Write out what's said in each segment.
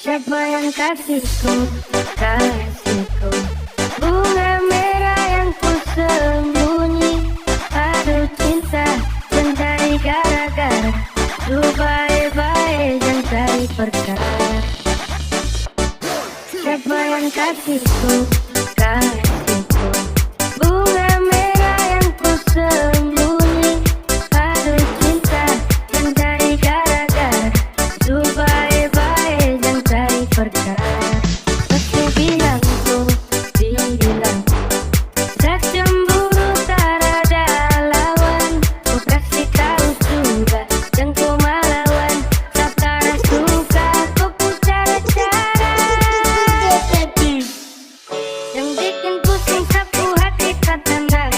Siapa yang kasihku, kasihku bunga merah yang ku sembunyi. Aduh cinta, jangan cari gara-gara. Lu baik-baik, jangan cari perkara. Siapa yang kasihku, kasihku bunga merah yang ku sembunyi. Aduh cinta, jangan cari gara-gara. Lu baik-baik, jangan cari perkara. Pasti bilang ku, bilang tak cemburu, tak ada lawan. Ku kasih tahu sudah, jangan ku melawan. Tak pernah suka, ku pun cara-cara yang bikin pusing sapu hati tak tenang.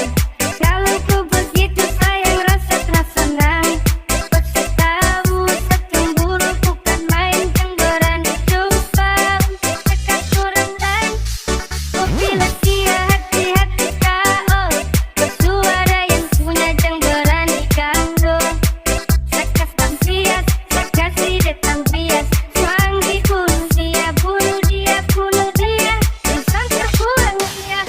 Kalau ku begitu sayang, rasa terasa naik. Pasti tahu tak cemburu bukan main. Jangan berani coba untuk dekat kurang lain. Oh bila sia hati-hati kau bersuara yang punya, jangan berani ganggu. Sakas tak bias, sakasi datang bias. Manggi bunuh dia, bunuh dia, bunuh dia. Insan terkurang dia.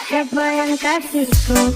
Siapa yang kasihku,